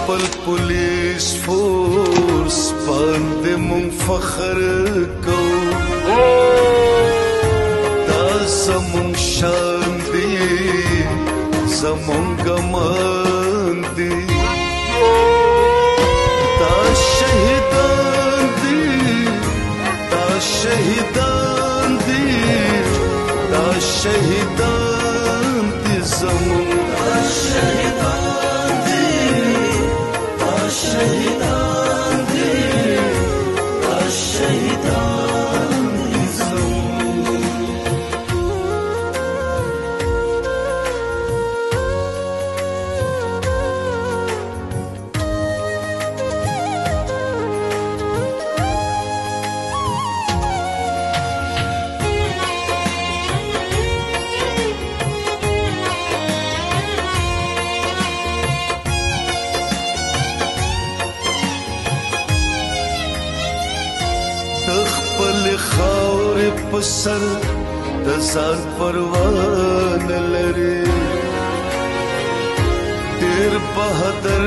خپل پولیس فورس باندې مونږ فخر کوو دا زمونږ شان دی زمونږ مان دی دا شهیدان دی دا شهیدان دی دا شهیدان دی زمونږ دا شهیدان دی دا شهیدان دی دا شهیدان دی زمونږ خپل خاورې په سر د ځان پروا نه لري ډېر بهادر